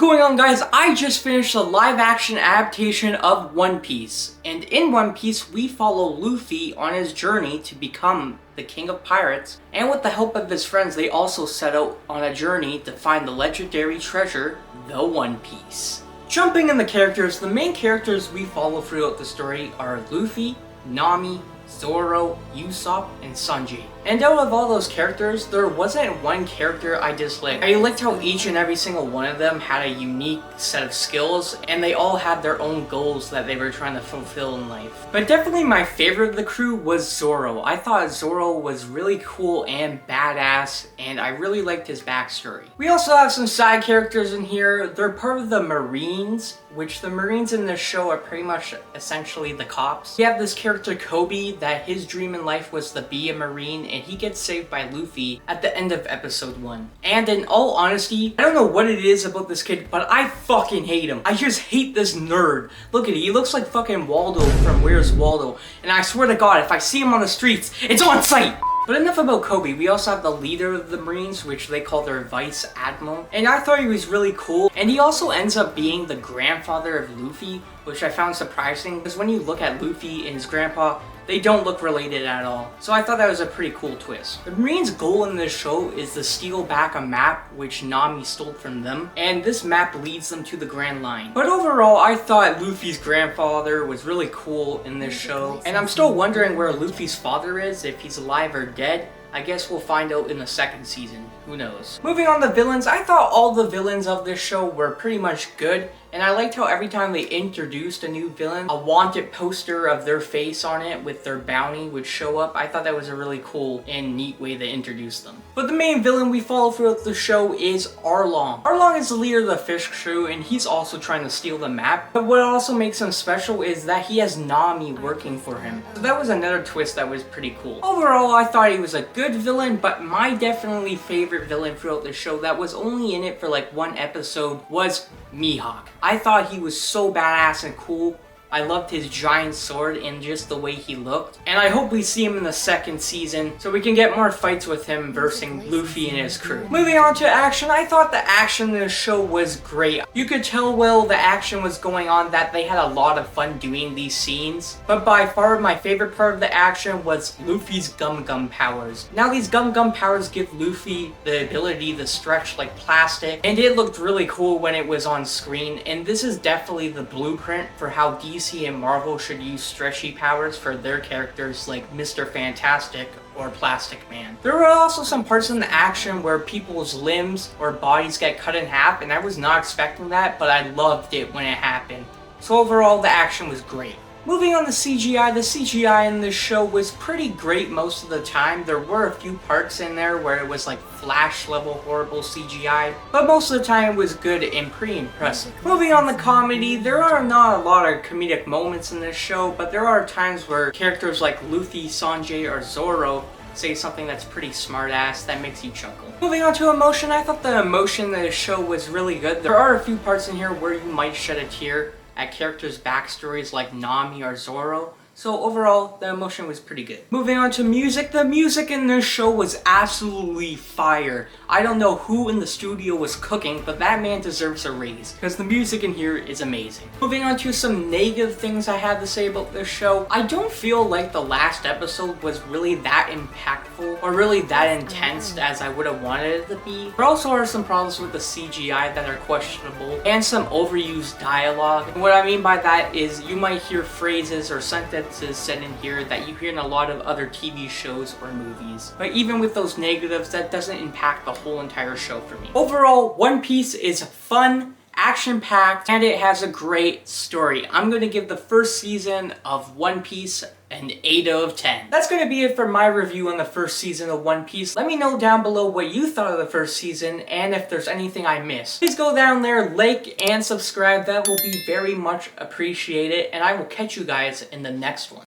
going on, guys? I just finished the live action adaptation of One Piece. And in One Piece, we follow Luffy on his journey to become the king of pirates. And with the help of his friends, they also set out on a journey to find the legendary treasure, the One Piece. Jumping in the characters, the main characters we follow throughout the story are Luffy, Nami, Zoro, Usopp, and Sanji. And out of all those characters, there wasn't one character I disliked. I liked how each and every single one of them had a unique set of skills, and they all had their own goals that they were trying to fulfill in life. But definitely my favorite of the crew was Zoro. I thought Zoro was really cool and badass, and I really liked his backstory. We also have some side characters in here. They're part of the Marines, which the Marines in this show are pretty much essentially the cops. We have this character Kobe that his dream in life was to be a Marine, and he gets saved by Luffy at the end of episode 1. And in all honesty, I don't know what it is about this kid, but I fucking hate him. I just hate this nerd. Look at it, he looks like fucking Waldo from Where's Waldo. And I swear to God, if I see him on the streets, it's on sight! But enough about Kobe, we also have the leader of the Marines, which they call their Vice Admiral. And I thought he was really cool. And he also ends up being the grandfather of Luffy, which I found surprising, because when you look at Luffy and his grandpa, they don't look related at all. So I thought that was a pretty cool twist. The Marines' goal in this show is to steal back a map which Nami stole from them, and this map leads them to the Grand Line. But overall, I thought Luffy's grandfather was really cool in this show, and I'm still wondering where Luffy's father is, if he's alive or dead. I guess we'll find out in the second season. Who knows? Moving on to villains, I thought all the villains of this show were pretty much good, and I liked how every time they introduced a new villain, a wanted poster of their face on it with their bounty would show up. I thought that was a really cool and neat way to introduce them. But the main villain we follow throughout the show is Arlong. Arlong is the leader of the fish crew, and he's also trying to steal the map. But what also makes him special is that he has Nami working for him. So that was another twist that was pretty cool. Overall, I thought he was a good villain, but my definitely favorite villain throughout the show that was only in it for like one episode was Mihawk. I thought he was so badass and cool. I loved his giant sword and just the way he looked. And I hope we see him in the second season so we can get more fights with him versus Luffy and his crew. Moving on to action, I thought the action in this show was great. You could tell while the action was going on that they had a lot of fun doing these scenes. But by far my favorite part of the action was Luffy's Gum powers. Now these Gum powers give Luffy the ability to stretch like plastic, and it looked really cool when it was on screen. And this is definitely the blueprint for how DC and Marvel should use stretchy powers for their characters like Mr. Fantastic or Plastic Man. There were also some parts in the action where people's limbs or bodies get cut in half, and I was not expecting that, but I loved it when it happened. So overall, the action was great. Moving on to CGI, the CGI in this show was pretty great most of the time. There were a few parts in there where it was like Flash level horrible CGI, but most of the time it was good and pretty impressive. Moving on to comedy, there are not a lot of comedic moments in this show, but there are times where characters like Luffy, Sanji, or Zoro say something that's pretty smart-ass that makes you chuckle. Moving on to emotion, I thought the emotion in the show was really good. There are a few parts in here where you might shed a tear at characters' backstories like Nami or Zoro. So overall, the emotion was pretty good. Moving on to music, the music in this show was absolutely fire. I don't know who in the studio was cooking, but that man deserves a raise, because the music in here is amazing. Moving on to some negative things I had to say about this show, I don't feel like the last episode was really that impactful or really that intense as I would have wanted it to be. There also are some problems with the CGI that are questionable, and some overused dialogue. And what I mean by that is you might hear phrases or sentences said in here that you hear in a lot of other TV shows or movies. But even with those negatives, that doesn't impact the whole entire show for me. Overall, One Piece is fun, action-packed, and it has a great story. I'm going to give the first season of One Piece an 8 out of 10. That's going to be it for my review on the first season of One Piece. Let me know down below what you thought of the first season and if there's anything I missed. Please go down there, like, and subscribe. That will be very much appreciated, and I will catch you guys in the next one.